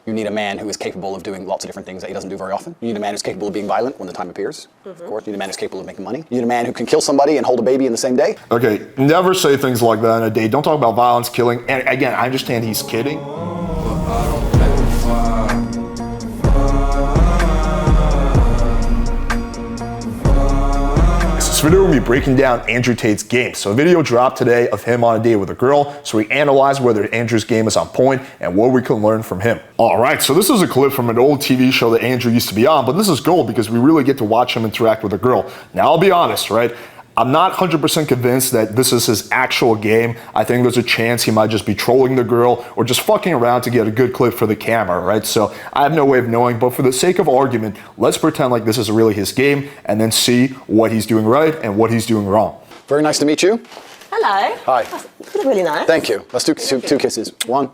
You need a man who is capable of doing lots of different things that he doesn't do very often. You need a man who's capable of being violent when the time appears. Of course, you need a man who's capable of making money. You need a man who can kill somebody and hold a baby in the same day. Okay, never say things like that in a date. Don't talk about violence, killing. And again, I understand he's kidding. This video will be breaking down Andrew Tate's game. So a video dropped today of him on a date with a girl. So we analyzed whether Andrew's game is on point and what we can learn from him. All right, so this is a clip from an old TV show that Andrew used to be on, but this is gold because we really get to watch him interact with a girl. Now I'll be honest, right? I'm not 100% convinced that this is his actual game. I think there's a chance he might just be trolling the girl or just fucking around to get a good clip for the camera, right? So I have no way of knowing, but for the sake of argument, let's pretend like this is really his game and then see what he's doing right and what he's doing wrong. Very nice to meet you. Hello. Hi. That's really nice. Thank you. Let's do two kisses. 1,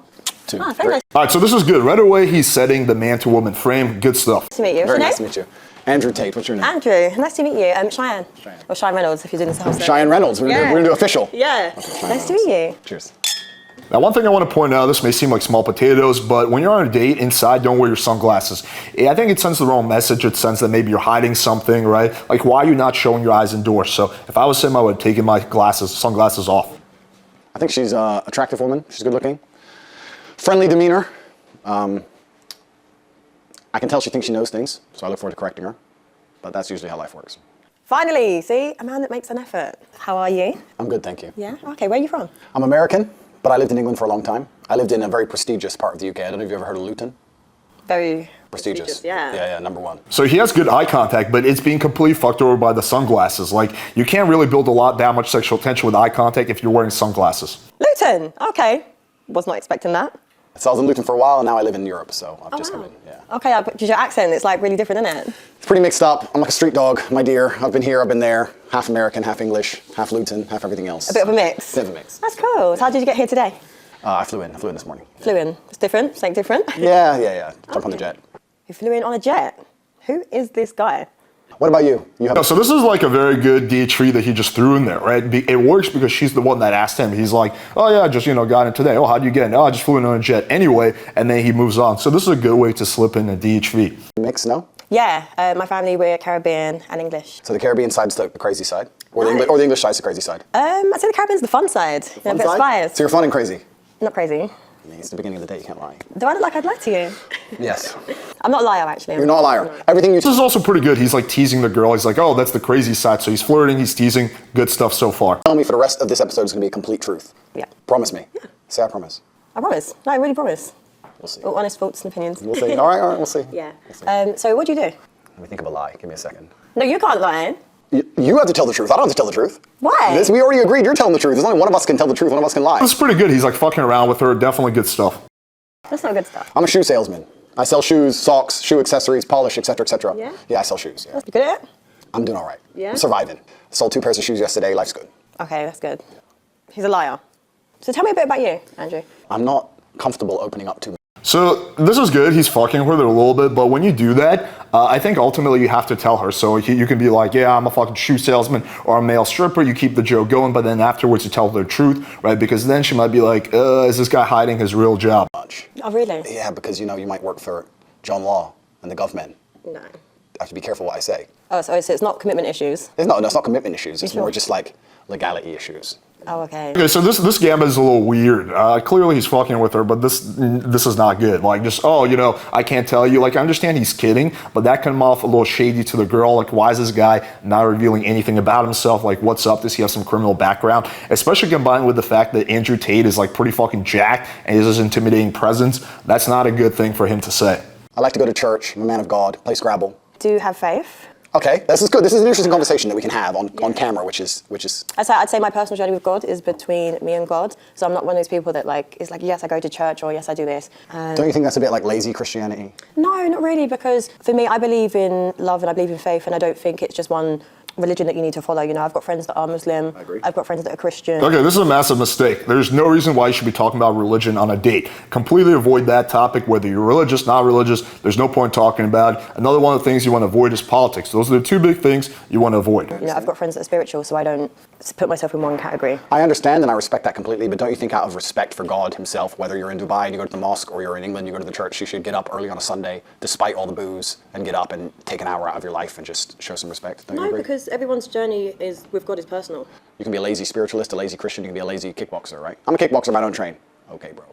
2. Oh, very nice. All right, so this is good. Right away, he's setting the man-to-woman frame. Good stuff. Nice to meet you. Very nice to meet you. Andrew Tate, what's your name? Andrew, nice to meet you. Cheyenne. Cheyenne. Or Cheyenne Reynolds, if you're doing this house. Cheyenne Reynolds. We're gonna do official. Yeah. Okay, nice to meet you. Cheers. Now, one thing I want to point out, this may seem like small potatoes, but when you're on a date inside, don't wear your sunglasses. I think it sends the wrong message. It sends that maybe you're hiding something, right? Like, why are you not showing your eyes indoors? So if I was him, I would have taken my sunglasses off. I think she's an attractive woman. She's good looking. Friendly demeanor. I can tell she thinks she knows things, so I look forward to correcting her. But that's usually how life works. Finally, see? A man that makes an effort. How are you? I'm good, thank you. Yeah? Okay, where are you from? I'm American, but I lived in England for a long time. I lived in a very prestigious part of the UK. I don't know if you've ever heard of Luton. Very Prestigious. Yeah. Yeah, #1. So he has good eye contact, but it's being completely fucked over by the sunglasses. Like, you can't really build that much sexual tension with eye contact if you're wearing sunglasses. Luton, okay. Was not expecting that. So I was in Luton for a while, and now I live in Europe, so I've just come in, yeah. Okay, but your accent, it's like really different, isn't it? It's pretty mixed up. I'm like a street dog, my dear. I've been here, I've been there. Half American, half English, half Luton, half everything else. A bit of a mix. Bit of a mix. That's cool. So how did you get here today? I flew in this morning. Flew in. It's different? Something different? Yeah. Jump on the jet. You flew in on a jet? Who is this guy? What about you? So this is like a very good D3 that he just threw in there, right? It works because she's the one that asked him. He's like, oh yeah, I just, got in today. Oh, how'd you get in? Oh, I just flew in on a jet anyway. And then he moves on. So this is a good way to slip in a D3. Mix, no? Yeah, my family, we're Caribbean and English. So the Caribbean side's the crazy side? Or the English side's the crazy side? I'd say the Caribbean's the fun side. The A fun bit side? spice. So you're fun and crazy? Not crazy. It's the beginning of the day, you can't lie. Do I look like I'd lie to you? Yes. I'm not a liar, actually. You're not a liar. Everything you... This is also pretty good. He's like teasing the girl. He's like, oh, that's the crazy side. So he's flirting, he's teasing. Good stuff so far. Tell me for the rest of this episode is going to be a complete truth. Yeah. Promise me. Yeah. Say I promise. I promise. No, I really promise. We'll see. All honest thoughts and opinions. We'll see. All right, we'll see. Yeah. We'll see. So what do you do? Let me think of a lie. Give me a second. No, you can't lie. You have to tell the truth. I don't have to tell the truth. Why? We already agreed you're telling the truth. There's only one of us can tell the truth, one of us can lie. This is pretty good. He's like fucking around with her. Definitely good stuff. That's not good stuff. I'm a shoe salesman. I sell shoes, socks, shoe accessories, polish, etc., etc. Yeah? Yeah, I sell shoes. Yeah. You good at it? I'm doing all right. Yeah? I'm surviving. Sold 2 pairs of shoes yesterday. Life's good. Okay, that's good. He's a liar. So tell me a bit about you, Andrew. I'm not comfortable opening up too much. So this is good. He's fucking with her a little bit, but when you do that, I think ultimately you have to tell her. So you can be like, yeah, I'm a fucking shoe salesman or a male stripper. You keep the joke going, but then afterwards you tell her the truth, right? Because then she might be like, is this guy hiding his real job? Oh, really? Yeah, because you might work for John Law and the government. No. I have to be careful what I say. Oh, so it's not commitment issues? It's not commitment issues. It's more sure? just like legality issues. Oh, okay. Okay, so this gambit is a little weird. Clearly he's fucking with her, but this is not good. Like, just, I can't tell you. Like, I understand he's kidding, but that come off a little shady to the girl. Like, why is this guy not revealing anything about himself? Like, what's up? Does he have some criminal background? Especially combined with the fact that Andrew Tate is like pretty fucking jacked and he has this intimidating presence. That's not a good thing for him to say. I like to go to church. I'm a man of God. Play Scrabble. Do you have faith? Okay, this is good. This is an interesting conversation that we can have on camera, which is. I'd say my personal journey with God is between me and God. So I'm not one of those people that is like, yes, I go to church or yes, I do this. Don't you think that's a bit like lazy Christianity? No, not really, because for me, I believe in love and I believe in faith, and I don't think it's just one religion that you need to follow. You know, I've got friends that are Muslim. I agree. I've got friends that are Christian. Okay, this is a massive mistake. There's no reason why you should be talking about religion on a date. Completely avoid that topic, whether you're religious, not religious. There's no point talking about it. Another one of the things you want to avoid is politics. Those are the two big things you want to avoid. You know, I've got friends that are spiritual, so I don't put myself in one category. I understand and I respect that completely, but don't you think out of respect for God himself, whether you're in Dubai and you go to the mosque or you're in England, you go to the church, you should get up early on a Sunday, despite all the booze, and get up and take an hour out of your life and just show some respect? Don't you No, agree? because everyone's journey is with God is personal. You can be a lazy spiritualist, a lazy Christian, you can be a lazy kickboxer, right? I'm a kickboxer, but I don't train. Okay, bro.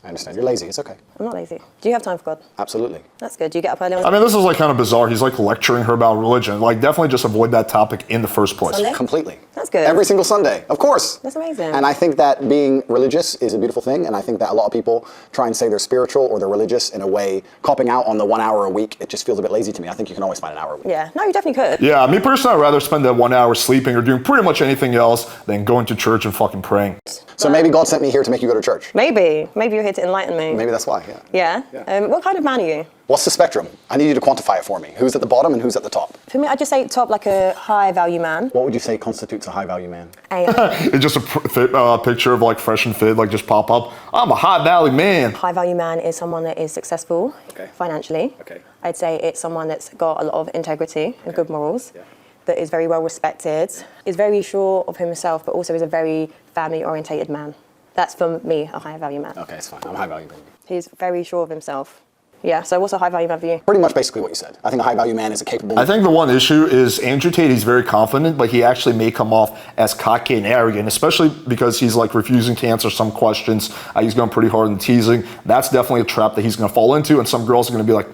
I understand. You're lazy. It's okay. I'm not lazy. Do you have time for God? Absolutely. That's good. Do you get up early on I mean, this is like kind of bizarre. He's like lecturing her about religion. Like, definitely just avoid that topic in the first place. Sunday? Completely. That's good. Every single Sunday, of course. That's amazing. And I think that being religious is a beautiful thing, and I think that a lot of people try and say they're spiritual or they're religious in a way, copping out on the 1 hour a week. It just feels a bit lazy to me. I think you can always find an hour a week. Yeah. No, you definitely could. Yeah, me personally, I'd rather spend that 1 hour sleeping or doing pretty much anything else than going to church and fucking praying. So maybe God sent me here to make you go to church. Maybe you're here to enlighten me. Maybe that's why, yeah. Yeah. What kind of man are you? What's the spectrum? I need you to quantify it for me. Who's at the bottom and who's at the top? For me, I'd just say top, like a high value man. What would you say constitutes a high value man? It's just a picture of like fresh and fit, like just pop up. I'm a high value man. High value man is someone that is successful financially. Okay. I'd say it's someone that's got a lot of integrity and good morals, that is very well respected, is very sure of himself, but also is a very family orientated man. That's for me, a high value man. Okay, it's fine. I'm a high value man. He's very sure of himself. Yeah, so what's a high value man for you? Pretty much basically what you said. I think a high value man is a capable. I think the one issue is Andrew Tate, he's very confident, but he actually may come off as cocky and arrogant, especially because he's like refusing to answer some questions. He's going pretty hard in teasing. That's definitely a trap that he's going to fall into, and some girls are going to be like,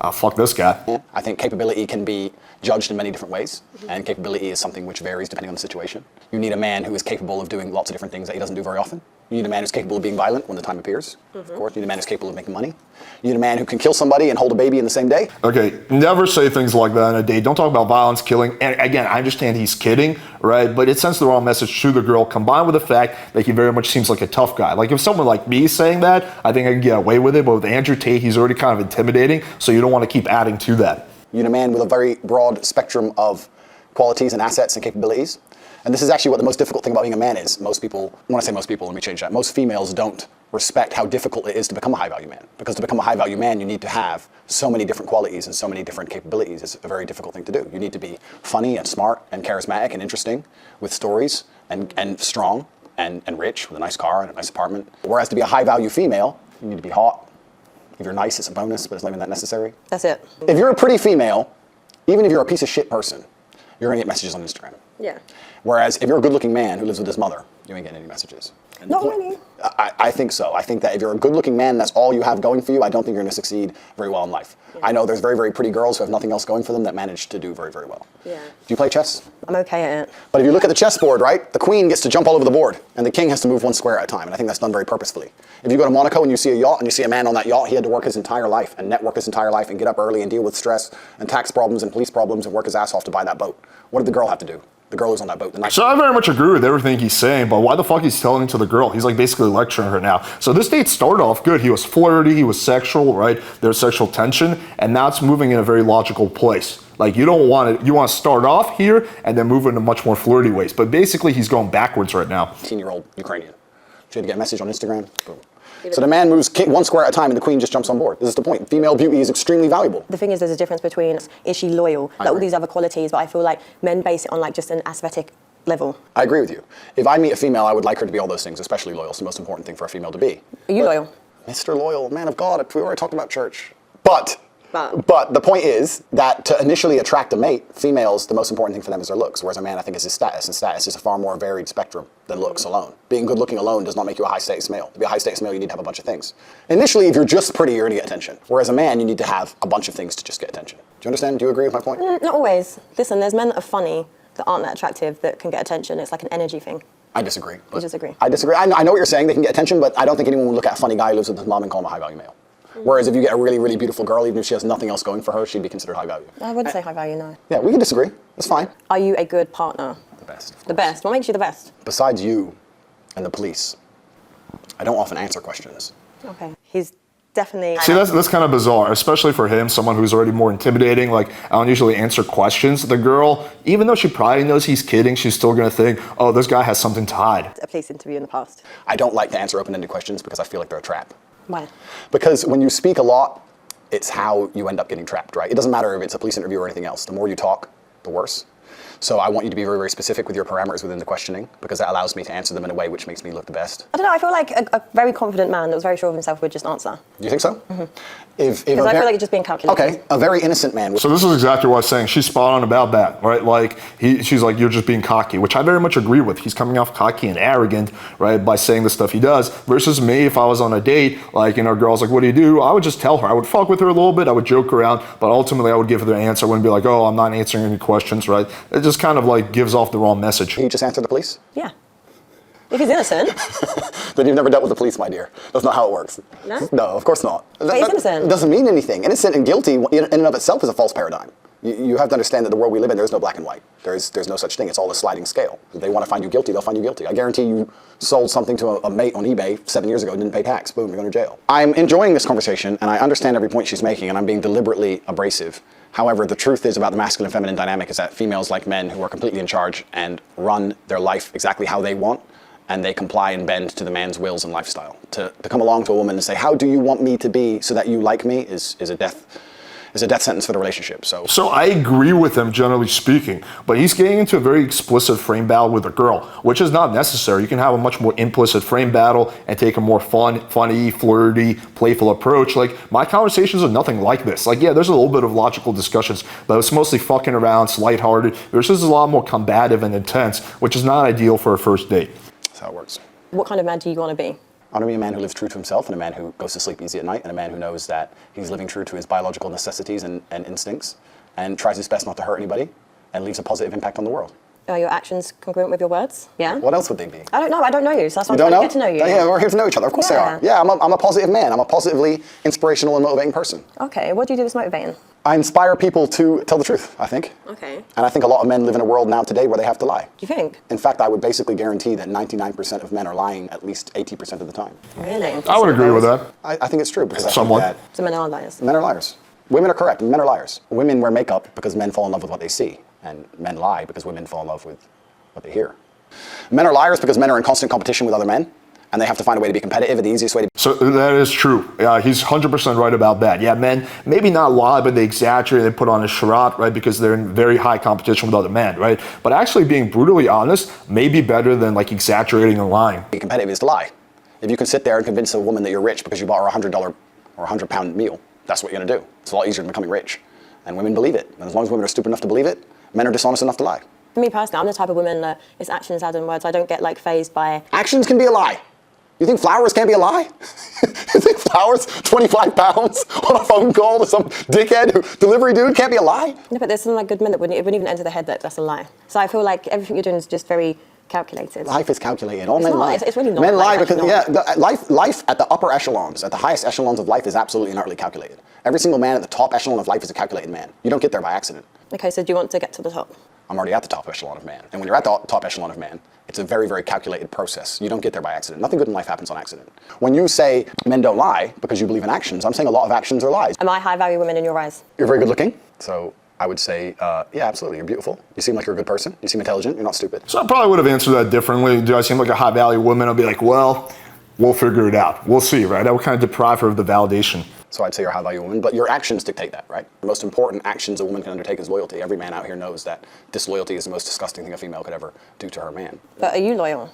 oh, fuck this guy. I think capability can be judged in many different ways, and capability is something which varies depending on the situation. You need a man who is capable of doing lots of different things that he doesn't do very often. You need a man who's capable of being violent when the time appears, of course. You need a man who's capable of making money. You need a man who can kill somebody and hold a baby in the same day. Okay, never say things like that on a date. Don't talk about violence, killing. And again, I understand he's kidding, right? But it sends the wrong message to the girl, combined with the fact that he very much seems like a tough guy. Like if someone like me is saying that, I think I can get away with it. But with Andrew Tate, he's already kind of intimidating, so you don't want to keep adding to that. You need a man with a very broad spectrum of qualities and assets and capabilities. And this is actually what the most difficult thing about being a man is. Most people, when I say most people, let me change that. Most females don't respect how difficult it is to become a high value man. Because to become a high value man, you need to have so many different qualities and so many different capabilities. It's a very difficult thing to do. You need to be funny and smart and charismatic and interesting with stories and strong and rich with a nice car and a nice apartment. Whereas to be a high value female, you need to be hot. If you're nice, it's a bonus, but it's not even that necessary. That's it. If you're a pretty female, even if you're a piece of shit person, you're gonna get messages on Instagram. Yeah. Whereas if you're a good-looking man who lives with his mother, you ain't getting any messages. And Not really. I think so. I think that if you're a good-looking man, that's all you have going for you, I don't think you're gonna succeed very well in life. Yeah. I know there's very, very pretty girls who have nothing else going for them that manage to do very, very well. Yeah. Do you play chess? I'm okay at it. But if you look at the chessboard, right, the queen gets to jump all over the board, and the king has to move one square at a time, and I think that's done very purposefully. If you go to Monaco and you see a yacht, and you see a man on that yacht, he had to work his entire life, and network his entire life, and get up early, and deal with stress, and tax problems, and police problems, and work his ass off to buy that boat. What did the girl have to do? The girl who's on that boat. The night. So I very much agree with everything he's saying, but why the fuck he's telling it to the girl? He's like basically lecturing her now. So this date started off good. He was flirty, he was sexual, right? There's sexual tension, and now it's moving in a very logical place. Like you don't want it, you want to start off here and then move into much more flirty ways. But basically he's going backwards right now. 18-year-old Ukrainian. She had to get a message on Instagram. Boom. So the man moves one square at a time and the queen just jumps on board. This is the point. Female beauty is extremely valuable. The thing is, there's a difference between, is she loyal? Like all these other qualities, but I feel like men base it on like just an aesthetic level. I agree with you. If I meet a female, I would like her to be all those things, especially loyal. It's the most important thing for a female to be. Are you loyal? Mr. Loyal, man of God, we already talked about church. But the point is that to initially attract a mate, females, the most important thing for them is their looks, whereas a man, I think, is his status, and status is a far more varied spectrum than looks alone. Being good looking alone does not make you a high status male. To be a high status male, you need to have a bunch of things. Initially, if you're just pretty, you're gonna get attention. Whereas a man, you need to have a bunch of things to just get attention. Do you understand? Do you agree with my point? Not always. Listen, there's men that are funny, that aren't that attractive, that can get attention. It's like an energy thing. I disagree. You disagree? I disagree. I know what you're saying. They can get attention, but I don't think anyone would look at a funny guy who lives with his mom and call him a high value male. Whereas if you get a really, really beautiful girl, even if she has nothing else going for her, she'd be considered high value. I wouldn't say high value, no. Yeah, we can disagree. That's fine. Are you a good partner? The best. The best. What makes you the best? Besides you and the police, I don't often answer questions. Okay. He's definitely. See, that's kind of bizarre, especially for him, someone who's already more intimidating. Like, I don't usually answer questions. The girl, even though she probably knows he's kidding, she's still going to think, oh, this guy has something to hide. A police interview in the past. I don't like to answer open-ended questions because I feel like they're a trap. Why? Because when you speak a lot, it's how you end up getting trapped, right? It doesn't matter if it's a police interview or anything else. The more you talk, the worse. So I want you to be very, very specific with your parameters within the questioning, because that allows me to answer them in a way which makes me look the best. I don't know, I feel like a very confident man that was very sure of himself would just answer. Do you think so? Mm-hmm. If Because I feel like it's just being calculated. Okay, a very innocent man. So this is exactly what I was saying. She's spot on about that, right? Like, she's like, you're just being cocky, which I very much agree with. He's coming off cocky and arrogant, right, by saying the stuff he does, versus me, if I was on a date, like, a girl's like, what do you do? I would just tell her. I would fuck with her a little bit. I would joke around, but ultimately I would give her the answer. I wouldn't be like, oh, I'm not answering any questions, right? It just kind of like gives off the wrong message. He just answered the police? Yeah. If he's innocent. Then you've never dealt with the police, my dear. That's not how it works. No? No, of course not. But he's innocent. It doesn't mean anything. Innocent and guilty in and of itself is a false paradigm. You have to understand that the world we live in, there's no black and white. There's no such thing. It's all a sliding scale. If they want to find you guilty, they'll find you guilty. I guarantee you sold something to a mate on eBay 7 years ago and didn't pay tax. Boom, you're going to jail. I'm enjoying this conversation, and I understand every point she's making, and I'm being deliberately abrasive. However, the truth is about the masculine and feminine dynamic is that females like men who are completely in charge and run their life exactly how they want, and they comply and bend to the man's wills and lifestyle. To come along to a woman and say, how do you want me to be so that you like me is a death sentence for the relationship. So I agree with him, generally speaking, but he's getting into a very explicit frame battle with a girl, which is not necessary. You can have a much more implicit frame battle and take a more funny, flirty, playful approach. Like, my conversations are nothing like this. Like, yeah, there's a little bit of logical discussions, but it's mostly fucking around, it's lighthearted. There's just a lot more combative and intense, which is not ideal for a first date. that's how it works. What kind of man do you want to be? I want to be a man who lives true to himself, and a man who goes to sleep easy at night, and a man who knows that he's living true to his biological necessities and instincts, and tries his best not to hurt anybody, and leaves a positive impact on the world. Are your actions congruent with your words? Yeah? What else would they be? I don't know. I don't know you, so that's why You I'm don't trying know? to get to know you. Yeah, we're here to know each other. Of course they are. Yeah, I'm a positive man. I'm a positively inspirational and motivating person. Okay, what do you do that's motivating? I inspire people to tell the truth, I think. Okay. And I think a lot of men live in a world now today where they have to lie. Do you think? In fact, I would basically guarantee that 99% of men are lying at least 80% of the time. Really? I would agree with that. I think it's true because I Somewhat. think that So men are liars. men are liars. Women are correct, men are liars. Women wear makeup because men fall in love with what they see, and men lie because women fall in love with what they hear. Men are liars because men are in constant competition with other men, and they have to find a way to be competitive, and the easiest way to So that is true. He's 100% right about that. Yeah, men maybe not lie, but they exaggerate, they put on a charade, right? Because they're in very high competition with other men, right? But actually being brutally honest may be better than like exaggerating and lying. be competitive is to lie. If you can sit there and convince a woman that you're rich because you bought her a $100 or £100 meal, that's what you're gonna do. It's a lot easier than becoming rich. And women believe it. And as long as women are stupid enough to believe it, men are dishonest enough to lie. For me personally, I'm the type of woman that it's actions rather than words. I don't get like phased by. Actions can be a lie. You think flowers can't be a lie? You think flowers, 25 pounds on a phone call to some dickhead delivery dude can't be a lie? No, but there's some like good men that it wouldn't even enter the head that that's a lie. So I feel like everything you're doing is just very calculated. Life is calculated. All It's men not. lie. It's really not. Men lie Like, because, actually life at the upper echelons, at the highest echelons of life is absolutely and utterly calculated. Every single man at the top echelon of life is a calculated man. You don't get there by accident. Okay, so do you want to get to the top? I'm already at the top echelon of man. And when you're at the top echelon of man, it's a very, very calculated process. You don't get there by accident. Nothing good in life happens on accident. When you say men don't lie because you believe in actions, I'm saying a lot of actions are lies. Am I high value women in your eyes? You're very good looking. So I would say, yeah, absolutely. You're beautiful. You seem like you're a good person. You seem intelligent. You're not stupid. So I probably would have answered that differently. Do I seem like a high value woman? I'll be like, well, we'll figure it out. We'll see, right? I would kind of deprive her of the validation. So I'd say you're a high value woman, but your actions dictate that, right? The most important actions a woman can undertake is loyalty. Every man out here knows that disloyalty is the most disgusting thing a female could ever do to her man. But are you loyal?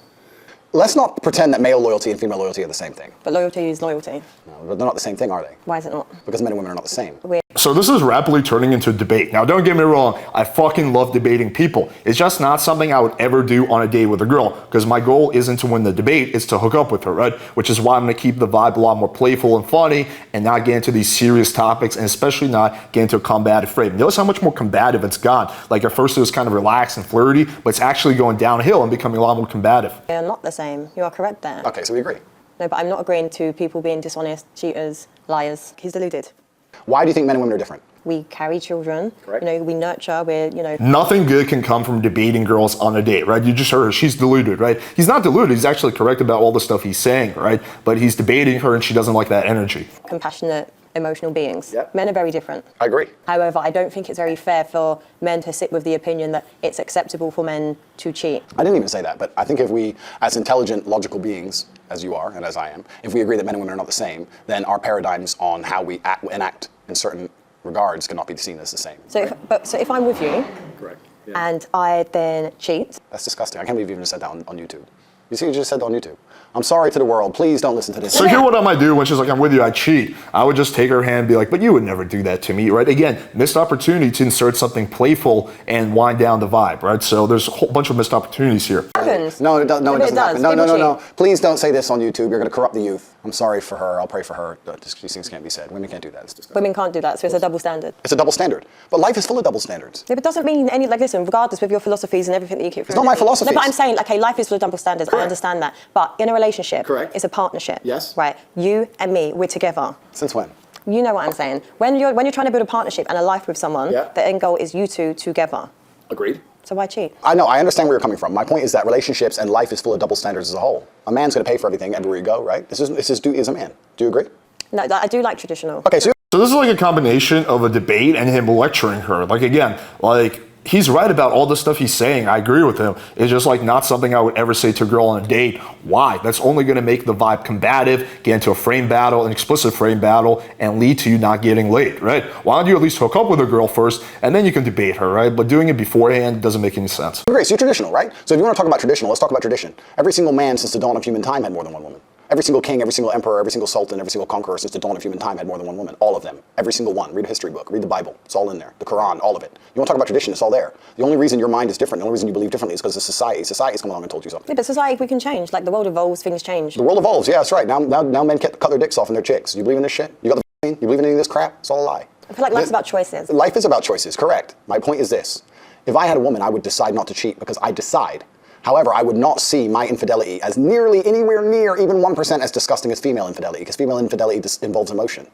Let's not pretend that male loyalty and female loyalty are the same thing. But loyalty is loyalty. No, but they're not the same thing, are they? Why is it not? Because men and women are not the same. So this is rapidly turning into a debate. Now, don't get me wrong. I fucking love debating people. It's just not something I would ever do on a date with a girl because my goal isn't to win the debate. It's to hook up with her, right? Which is why I'm going to keep the vibe a lot more playful and funny and not get into these serious topics and especially not get into a combative frame. Notice how much more combative it's gone. Like at first it was kind of relaxed and flirty, but it's actually going downhill and becoming a lot more combative. They are not the same. You are correct there. Okay, so we agree. No, but I'm not agreeing to people being dishonest, cheaters, liars. He's deluded. Why do you think men and women are different? We carry children. Correct. You know, we nurture. Nothing good can come from debating girls on a date, right? You just heard her. She's deluded, right? He's not deluded. He's actually correct about all the stuff he's saying, right? But he's debating her and she doesn't like that energy. Compassionate, emotional beings. Yep. Men are very different. I agree. However, I don't think it's very fair for men to sit with the opinion that it's acceptable for men to cheat. I didn't even say that, but I think if we, as intelligent, logical beings, as you are and as I am, if we agree that men and women are not the same, then our paradigms on how we enact in certain regards cannot be seen as the same. So, if I'm with you, Correct. and I then cheat, That's disgusting. I can't believe you even said that on YouTube. You see, you just said that on YouTube. I'm sorry to the world. Please don't listen to this. So here what I might do when she's like, I'm with you, I cheat. I would just take her hand and be like, but you would never do that to me, right? Again, missed opportunity to insert something playful and wind down the vibe, right? So there's a whole bunch of missed opportunities here. happens. No, it doesn't happen. No, People no. Please don't say this on YouTube. You're going to corrupt the youth. I'm sorry for her. I'll pray for her. These things can't be said. Women can't do that. It's disgusting. Women can't do that, so it's a double standard. It's a double standard. But life is full of double standards. Yeah, but it doesn't mean any, like, listen, regardless with your philosophies and everything that you keep It's not my philosophies. No, but I'm saying, okay, life is full of double standards. Correct. I understand that. But in a relationship, Correct. it's a partnership. Yes. Right? You and me, we're together. Since when? You know what I'm saying. When you're trying to build a partnership and a life with someone, Yeah. the end goal is you two together. Agreed. So why cheat? I know. I understand where you're coming from. My point is that relationships and life is full of double standards as a whole. A man's going to pay for everything everywhere you go, right? This is his duty as a man. Do you agree? No, I do like traditional. Okay, so So this is like a combination of a debate and him lecturing her. Like again, like he's right about all the stuff he's saying. I agree with him. It's just like not something I would ever say to a girl on a date. Why? That's only going to make the vibe combative, get into a frame battle, an explicit frame battle, and lead to you not getting laid, right? Why don't you at least hook up with a girl first, and then you can debate her, right? But doing it beforehand doesn't make any sense. great. So you're traditional, right? So if you want to talk about traditional, let's talk about tradition. Every single man since the dawn of human time had more than one woman. Every single king, every single emperor, every single sultan, every single conqueror since the dawn of human time had more than one woman. All of them. Every single one. Read a history book. Read the Bible. It's all in there. The Quran, all of it. You want to talk about tradition, it's all there. The only reason your mind is different, the only reason you believe differently is because of society. Society's come along and told you something. Yeah, but society, we can change. Like, the world evolves, things change. The world evolves, yeah, that's right. Now men cut their dicks off and their chicks. You believe in this shit? You got the vaccine? You believe in any of this crap? It's all a lie. I feel like life's about choices. Life is about choices, correct. My point is this. If I had a woman, I would decide not to cheat because I decide. However, I would not see my infidelity as nearly anywhere near even 1% as disgusting as female infidelity, because female infidelity involves emotion.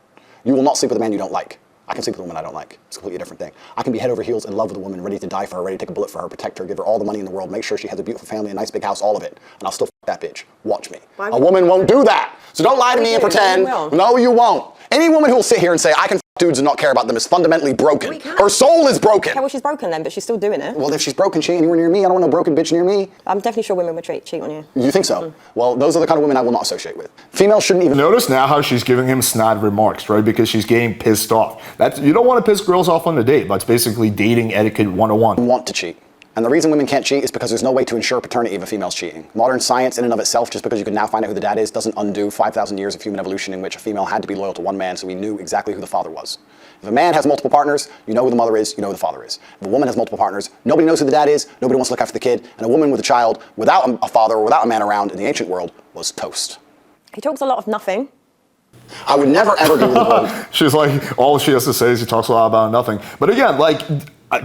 You will not sleep with a man you don't like. I can sleep with a woman I don't like. It's a completely different thing. I can be head over heels in love with a woman, ready to die for her, ready to take a bullet for her, protect her, give her all the money in the world, make sure she has a beautiful family, a nice big house, all of it. And I'll still f that bitch. Watch me. A woman won't do that. So don't lie to me and pretend. No, you won't. Any woman who will sit here and say, I can f dudes and not care about them is fundamentally broken. Her soul is broken. Okay, well, she's broken then, but she's still doing it. Well, if she's broken, she ain't anywhere near me. I don't want no broken bitch near me. I'm definitely sure women would cheat on you. You think so? Well, those are the kind of women I will not associate with. Females shouldn't even... Notice now how she's giving him snide remarks, right? Because she's getting pissed off. You don't want to piss girls off on a date, but it's basically dating etiquette 101. want to cheat. And the reason women can't cheat is because there's no way to ensure paternity if a female's cheating. Modern science in and of itself, just because you can now find out who the dad is, doesn't undo 5,000 years of human evolution in which a female had to be loyal to one man so we knew exactly who the father was. If a man has multiple partners, you know who the mother is, you know who the father is. If a woman has multiple partners, nobody knows who the dad is, nobody wants to look after the kid, and a woman with a child without a father or without a man around in the ancient world was toast. He talks a lot of nothing. I would never ever give the word. She's like, all she has to say is he talks a lot about nothing. But again, like,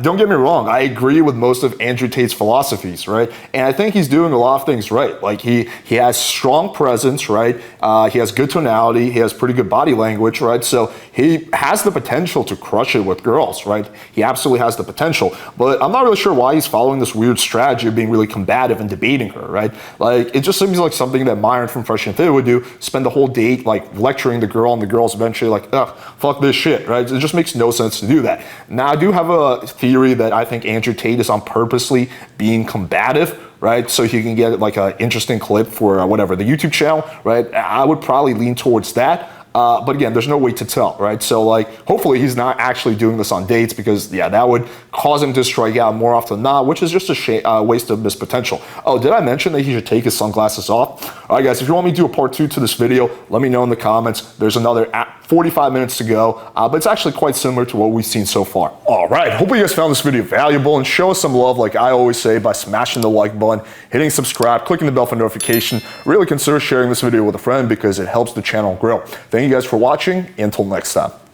don't get me wrong, I agree with most of Andrew Tate's philosophies, right? And I think he's doing a lot of things right. Like he has strong presence, right? He has good tonality, he has pretty good body language, right? So he has the potential to crush it with girls, right? He absolutely has the potential. But I'm not really sure why he's following this weird strategy of being really combative and debating her, right? Like, it just seems like something that Myron from Fresh and Fit would do, spend the whole date like lecturing the girl, and the girl's eventually like, ugh, fuck this shit, right? It just makes no sense to do that. Now, I do have a theory that I think Andrew Tate is on purposely being combative, right? So he can get like an interesting clip for whatever, the YouTube channel, right? I would probably lean towards that. But again, there's no way to tell, right? So like, hopefully he's not actually doing this on dates because yeah, that would cause him to strike out more often than not, which is just a waste of missed potential. Oh, did I mention that he should take his sunglasses off? All right, guys, if you want me to do a part 2 to this video, let me know in the comments. There's another 45 minutes to go, but it's actually quite similar to what we've seen so far. All right, hope you guys found this video valuable and show us some love like I always say by smashing the like button, hitting subscribe, clicking the bell for notification. Really consider sharing this video with a friend because it helps the channel grow. Thank you guys for watching. Until next time.